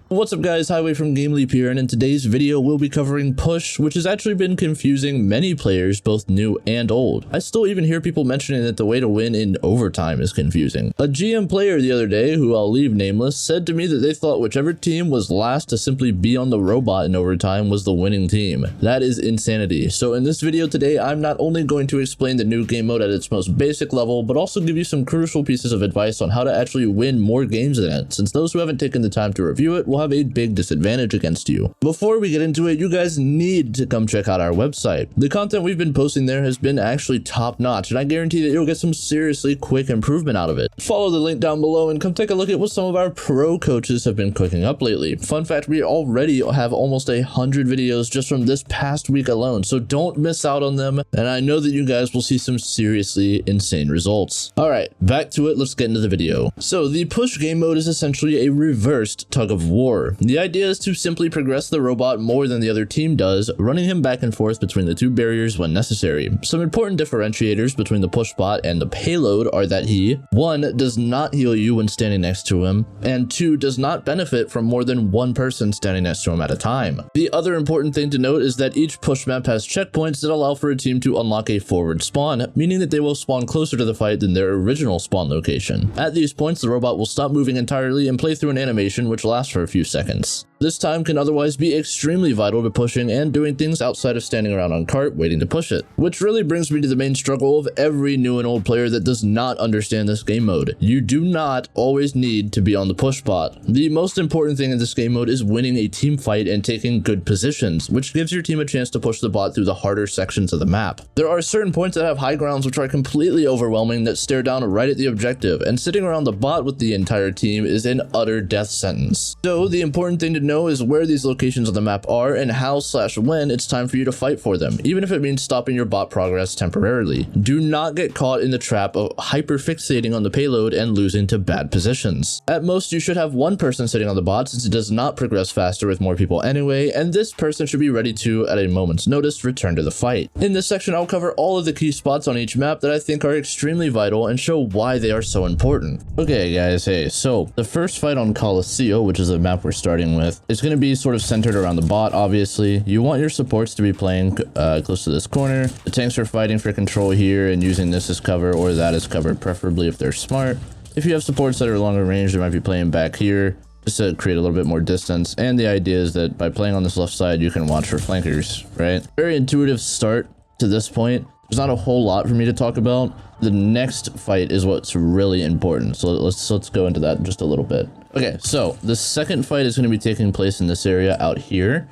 What's up guys, Highway from GameLeap here, and in today's video we'll be covering push, which has actually been confusing many players, both new and old. I still even hear people mentioning that the way to win in overtime is confusing. A GM player the other day, who I'll leave nameless, said to me that they thought whichever team was last to simply be on the robot in overtime was the winning team. That is insanity. So in this video today, I'm not only going to explain the new game mode at its most basic level, but also give you some crucial pieces of advice on how to actually win more games in it, since those who haven't taken the time to review it will have a big disadvantage against you. Before we get into it, you guys need to come check out our website. The content we've been posting there has been actually top notch, and I guarantee that you'll get some seriously quick improvement out of it. Follow the link down below and come take a look at what some of our pro coaches have been cooking up lately. Fun fact, we already have almost 100 videos just from this past week alone, so don't miss out on them, and I know that you guys will see some seriously insane results. Alright, back to it, let's get into the video. So the push game mode is essentially a reversed tug of war. The idea is to simply progress the robot more than the other team does, running him back and forth between the two barriers when necessary. Some important differentiators between the push bot and the payload are that he, 1, does not heal you when standing next to him, and 2, does not benefit from more than one person standing next to him at a time. The other important thing to note is that each push map has checkpoints that allow for a team to unlock a forward spawn, meaning that they will spawn closer to the fight than their original spawn location. At these points, the robot will stop moving entirely and play through an animation which lasts for a few seconds. This time can otherwise be extremely vital to pushing and doing things outside of standing around on cart waiting to push it. Which really brings me to the main struggle of every new and old player that does not understand this game mode. You do not always need to be on the push bot. The most important thing in this game mode is winning a team fight and taking good positions, which gives your team a chance to push the bot through the harder sections of the map. There are certain points that have high grounds which are completely overwhelming that stare down right at the objective, and sitting around the bot with the entire team is an utter death sentence. So the important thing to know is where these locations on the map are and how/when it's time for you to fight for them, even if it means stopping your bot progress temporarily. Do not get caught in the trap of hyper-fixating on the payload and losing to bad positions. At most, you should have one person sitting on the bot, since it does not progress faster with more people anyway, and this person should be ready to, at a moment's notice, return to the fight. In this section, I'll cover all of the key spots on each map that I think are extremely vital and show why they are so important. Okay guys, hey, so the first fight on Coliseum, which is the map we're starting with, it's going to be sort of centered around the bot. Obviously, you want your supports to be playing close to this corner. The tanks are fighting for control here and using this as cover or that as cover, preferably if they're smart. If you have supports that are longer range, they might be playing back here just to create a little bit more distance. And the idea is that by playing on this left side, you can watch for flankers, right? Very intuitive start to this point. There's not a whole lot for me to talk about. The next fight is what's really important, so let's go into that just a little bit. Okay, so the second fight is going to be taking place in this area out here.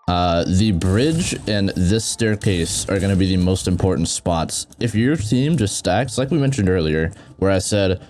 The bridge and this staircase are going to be the most important spots. If your team just stacks, like we mentioned earlier, where I said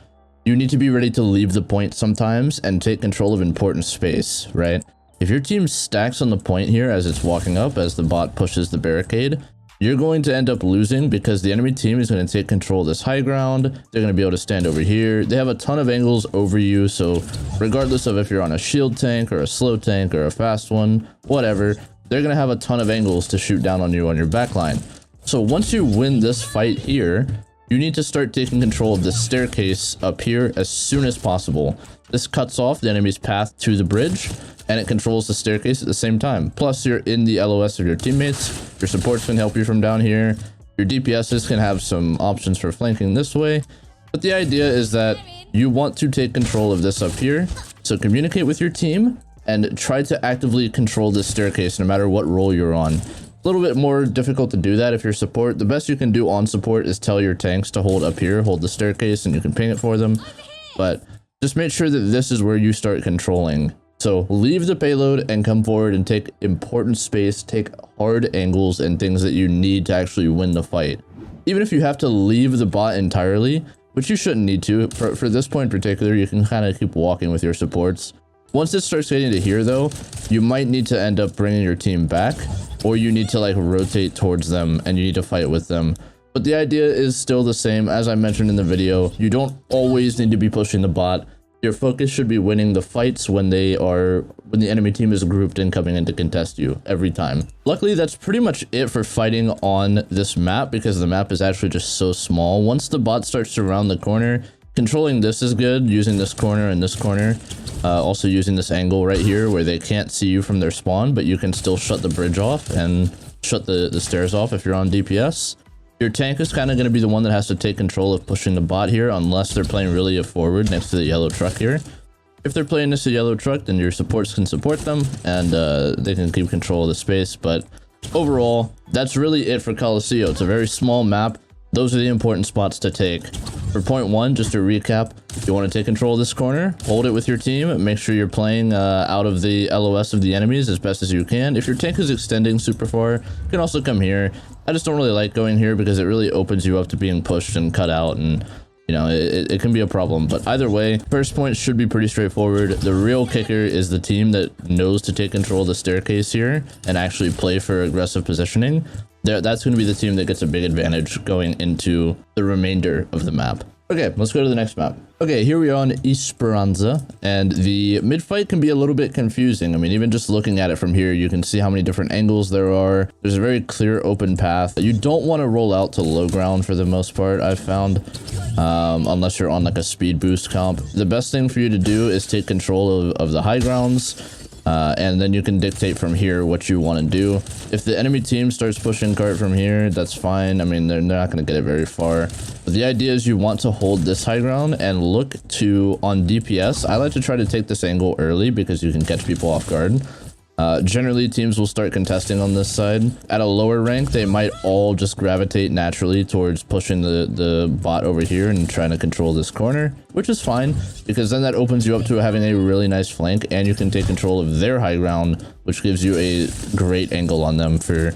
you need to be ready to leave the point sometimes and take control of important space, right? If your team stacks on the point here as it's walking up, as the bot pushes the barricade, you're going to end up losing because the enemy team is going to take control of this high ground. They're going to be able to stand over here. They have a ton of angles over you, so regardless of if you're on a shield tank or a slow tank or a fast one, whatever, they're going to have a ton of angles to shoot down on you on your backline. So once you win this fight here, you need to start taking control of this staircase up here as soon as possible. This cuts off the enemy's path to the bridge, and it controls the staircase at the same time. Plus, you're in the LOS of your teammates. Your supports can help you from down here. Your DPSs can have some options for flanking this way. But the idea is that you want to take control of this up here. So communicate with your team and try to actively control this staircase no matter what role you're on. A little bit more difficult to do that if you're support. The best you can do on support is tell your tanks to hold up here, hold the staircase, and you can ping it for them. But just make sure that this is where you start controlling. So leave the payload and come forward and take important space, take hard angles and things that you need to actually win the fight. Even if you have to leave the bot entirely, which you shouldn't need to, for this point in particular, you can kind of keep walking with your supports. Once it starts getting to here though, you might need to end up bringing your team back, or you need to like rotate towards them and you need to fight with them. But the idea is still the same. As I mentioned in the video, you don't always need to be pushing the bot. Your focus should be winning the fights when the enemy team is grouped and coming in to contest you every time. Luckily, that's pretty much it for fighting on this map because the map is actually just so small. Once the bot starts to round the corner, Controlling this is good, using this corner and this corner. Also using this angle right here where they can't see you from their spawn, but you can still shut the bridge off and shut the stairs off if you're on DPS. Your tank is kind of going to be the one that has to take control of pushing the bot here, unless they're playing really a forward next to the yellow truck here. If they're playing next to the yellow truck, then your supports can support them, and they can keep control of the space. But overall, that's really it for Colosseo. It's a very small map. Those are the important spots to take. For point one, just to recap, you want to take control of this corner, hold it with your team, make sure you're playing out of the LOS of the enemies as best as you can. If your tank is extending super far, you can also come here. I just don't really like going here because it really opens you up to being pushed and cut out, and you know, it can be a problem. But either way, first point should be pretty straightforward. The real kicker is the team that knows to take control of the staircase here and actually play for aggressive positioning. That's going to be the team that gets a big advantage going into the remainder of the map. Okay, let's go to the next map. Okay, here we are on Esperanza, and the mid fight can be a little bit confusing. I mean, even just looking at it from here, you can see how many different angles there are. There's a very clear open path. You don't want to roll out to low ground for the most part, I've found, unless you're on like a speed boost comp. The best thing for you to do is take control of the high grounds, and then you can dictate from here what you want to do. If the enemy team starts pushing cart from here, that's fine. I mean, they're not going to get it very far. But the idea is you want to hold this high ground and look to, on DPS, I like to try to take this angle early because you can catch people off guard. Generally, teams will start contesting on this side. At a lower rank, they might all just gravitate naturally towards pushing the bot over here and trying to control this corner, which is fine, because then that opens you up to having a really nice flank, and you can take control of their high ground, which gives you a great angle on them for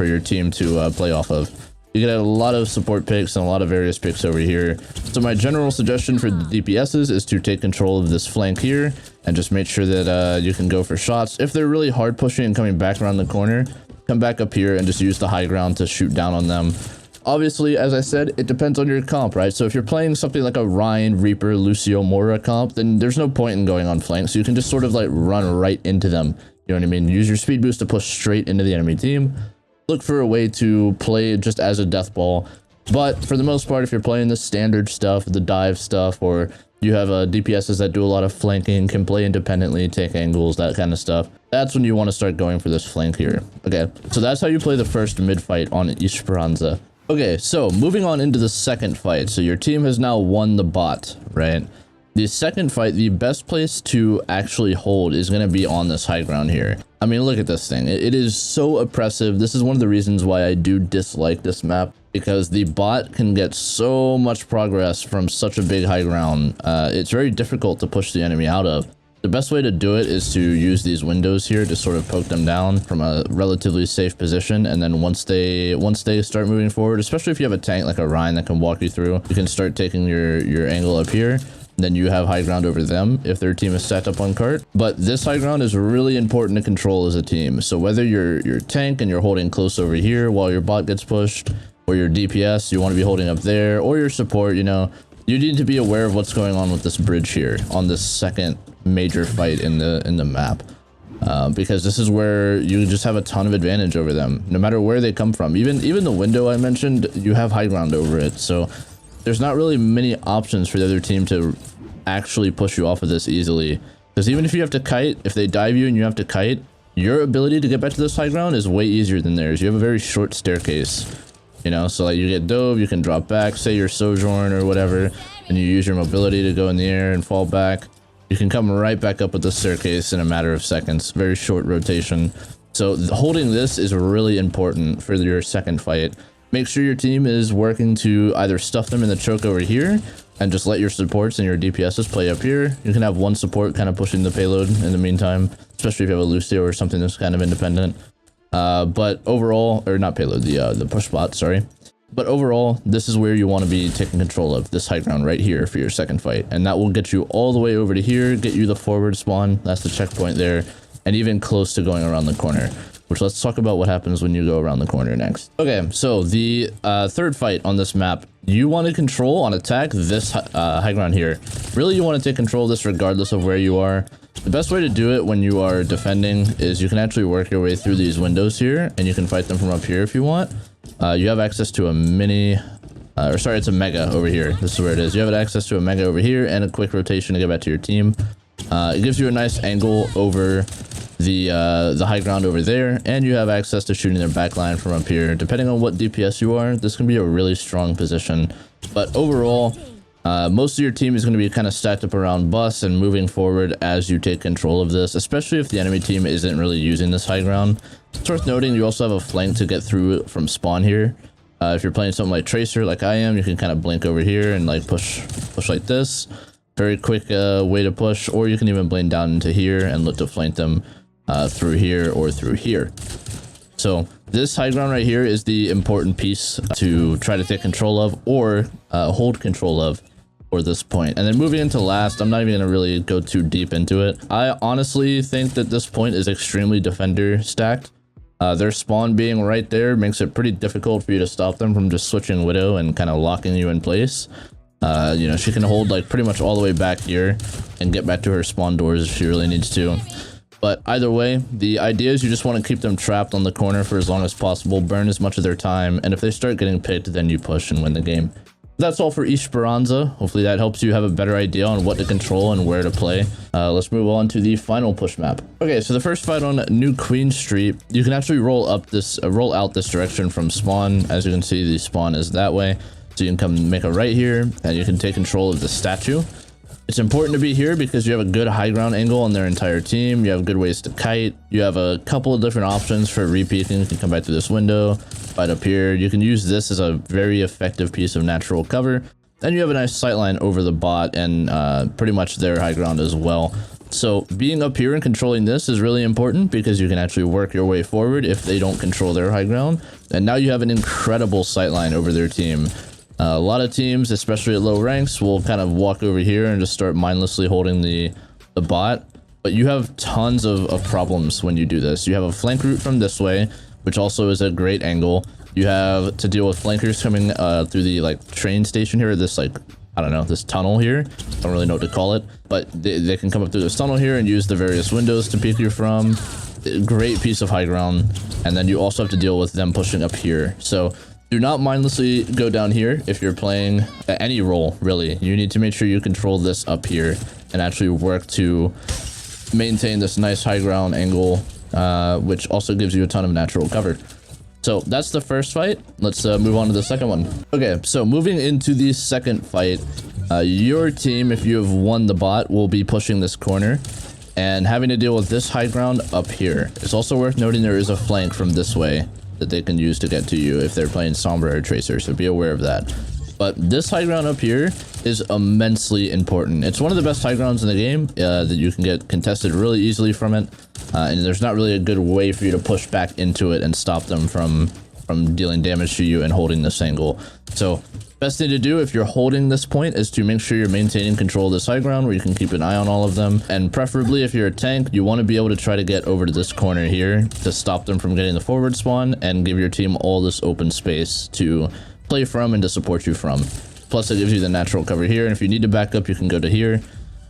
your team to play off of. You get a lot of support picks and a lot of various picks over here. So my general suggestion for the DPSs is to take control of this flank here and just make sure that you can go for shots. If they're really hard pushing and coming back around the corner, come back up here and just use the high ground to shoot down on them. Obviously, as I said, it depends on your comp, right? So if you're playing something like a Ryan, Reaper, Lucio, Mora comp, then there's no point in going on flank. So you can just sort of like run right into them. You know what I mean? Use your speed boost to push straight into the enemy team. Look for a way to play just as a death ball. But for the most part, if you're playing the standard stuff, the dive stuff, or you have DPSs that do a lot of flanking, can play independently, take angles, that kind of stuff, that's when you want to start going for this flank here. Okay, so that's how you play the first mid fight on Esperanza. Okay, so moving on into the second fight. So your team has now won the bot, right? The second fight, the best place to actually hold is going to be on this high ground here. I mean, look at this thing. It is so oppressive. This is one of the reasons why I do dislike this map, because the bot can get so much progress from such a big high ground. It's very difficult to push the enemy out of. The best way to do it is to use these windows here to sort of poke them down from a relatively safe position, and then once they start moving forward, especially if you have a tank like a Ryan that can walk you through, you can start taking your angle up here. Then you have high ground over them if their team is set up on cart. But this high ground is really important to control as a team. So whether you're tank and you're holding close over here while your bot gets pushed, or your DPS, you want to be holding up there, or your support, you know, you need to be aware of what's going on with this bridge here on this second major fight in the map. Because this is where you just have a ton of advantage over them, no matter where they come from. Even the window I mentioned, you have high ground over it. So there's not really many options for the other team to actually push you off of this easily, because even if you have to kite, if they dive you and you have to kite, your ability to get back to this high ground is way easier than theirs. You have a very short staircase, you know, so like you get dove, you can drop back, say you're Sojourn or whatever, and you use your mobility to go in the air and fall back. You can come right back up with the staircase in a matter of seconds. Very short rotation. So holding this is really important for your second fight. Make sure your team is working to either stuff them in the choke over here and just let your supports and your DPSs play up here. You can have one support kind of pushing the payload in the meantime, especially if you have a Lucio or something that's kind of independent. But overall, or not payload, the push bot, sorry. But overall, this is where you want to be taking control of this high ground right here for your second fight. And that will get you all the way over to here, get you the forward spawn. That's the checkpoint there. And even close to going around the corner. Which, let's talk about what happens when you go around the corner next. Okay, so the third fight on this map, you want to control on attack this high ground here. Really, you want to take control of this regardless of where you are. The best way to do it when you are defending is you can actually work your way through these windows here, and you can fight them from up here if you want. You have access to a mini or sorry, it's a mega over here. This is where it is. You have access to a mega over here and a quick rotation to get back to your team. It gives you a nice angle over the high ground over there, and you have access to shooting their backline from up here. Depending on what DPS you are, this can be a really strong position. But overall, most of your team is going to be kind of stacked up around bus and moving forward as you take control of this, especially if the enemy team isn't really using this high ground. It's worth noting you also have a flank to get through from spawn here. If you're playing something like Tracer like I am, you can kind of blink over here and like push like this. Very quick way to push, or you can even blink down into here and look to flank them through here or through here. So this high ground right here is the important piece to try to take control of or hold control of for this point. And then moving into last, I'm not even going to really go too deep into it. I honestly think that this point is extremely defender stacked. Their spawn being right there makes it pretty difficult for you to stop them from just switching Widow and kind of locking you in place. You know, she can hold like pretty much all the way back here and get back to her spawn doors if she really needs to. But either way, the idea is you just want to keep them trapped on the corner for as long as possible, burn as much of their time, and if they start getting picked, then you push and win the game. That's all for Esperanza. Hopefully that helps you have a better idea on what to control and where to play. Let's move on to the final push map. Okay, so the first fight on New Queen Street, you can actually roll out this direction from spawn. As you can see, the spawn is that way. So you can come make a right here, and you can take control of the statue. It's important to be here because you have a good high ground angle on their entire team. You have good ways to kite. You have a couple of different options for repeating. You can come back to this window, fight up here. You can use this as a very effective piece of natural cover. Then you have a nice sightline over the bot and pretty much their high ground as well. So being up here and controlling this is really important because you can actually work your way forward if they don't control their high ground. And now you have an incredible sightline over their team. A lot of teams, especially at low ranks, will kind of walk over here and just start mindlessly holding the bot. But you have tons of problems when you do this. You have a flank route from this way, which also is a great angle. You have to deal with flankers coming through the like train station here, this like, I don't know, this tunnel here. I don't really know what to call it, but they can come up through this tunnel here and use the various windows to peek you from. Great piece of high ground. And then you also have to deal with them pushing up here. So do not mindlessly go down here if you're playing any role, really. You need to make sure you control this up here and actually work to maintain this nice high ground angle, which also gives you a ton of natural cover. So that's the first fight. Let's move on to the second one. Okay, so moving into the second fight, your team, if you have won the bot, will be pushing this corner and having to deal with this high ground up here. It's also worth noting there is a flank from this way that they can use to get to you if they're playing Sombra or Tracer, so be aware of that. But this high ground up here is immensely important. It's one of the best high grounds in the game that you can get contested really easily from it, and there's not really a good way for you to push back into it and stop them from dealing damage to you and holding this angle. So best thing to do if you're holding this point is to make sure you're maintaining control of this high ground where you can keep an eye on all of them. And preferably if you're a tank, you want to be able to try to get over to this corner here to stop them from getting the forward spawn and give your team all this open space to play from and to support you from. Plus it gives you the natural cover here, and if you need to back up you can go to here,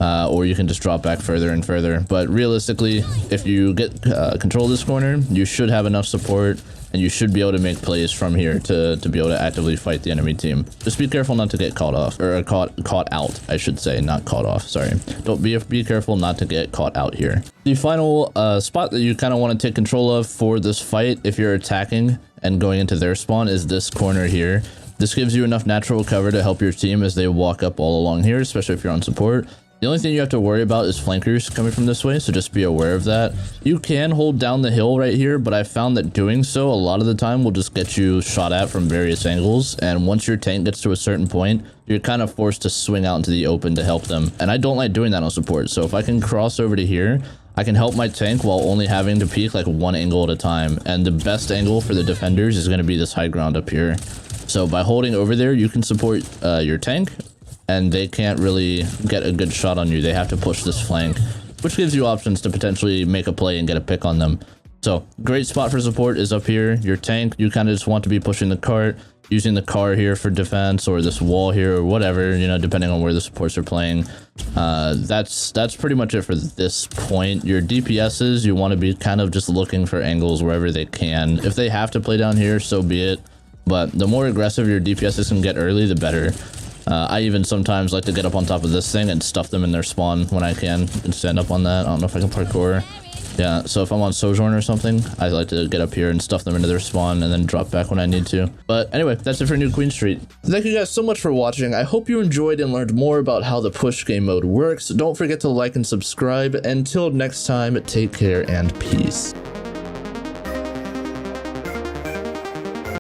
or you can just drop back further and further. But realistically, if you get control of this corner, you should have enough support and you should be able to make plays from here to be able to actively fight the enemy team. Just be careful not to get caught off, or caught out, I should say, not caught off, sorry. Don't be careful not to get caught out here. The final spot that you kind of want to take control of for this fight, if you're attacking and going into their spawn, is this corner here. This gives you enough natural cover to help your team as they walk up all along here, especially if you're on support. The only thing you have to worry about is flankers coming from this way, so just be aware of that. You can hold down the hill right here, but I found that doing so a lot of the time will just get you shot at from various angles, and once your tank gets to a certain point, you're kind of forced to swing out into the open to help them. And I don't like doing that on support, so if I can cross over to here, I can help my tank while only having to peek like one angle at a time, and the best angle for the defenders is going to be this high ground up here. So by holding over there, you can support your tank, and they can't really get a good shot on you. They have to push this flank, which gives you options to potentially make a play and get a pick on them. So great spot for support is up here. Your tank, you kind of just want to be pushing the cart, using the car here for defense, or this wall here, or whatever, you know, depending on where the supports are playing. That's pretty much it for this point. Your DPSs, you want to be kind of just looking for angles wherever they can. If they have to play down here, so be it. but the more aggressive your DPSs can get early, the better. I even sometimes like to get up on top of this thing and stuff them in their spawn when I can and stand up on that. I don't know if I can parkour. Yeah, so if I'm on Sojourn or something, I like to get up here and stuff them into their spawn and then drop back when I need to. But anyway, that's it for New Queen Street. Thank you guys so much for watching. I hope you enjoyed and learned more about how the push game mode works. Don't forget to like and subscribe. Until next time, take care and peace.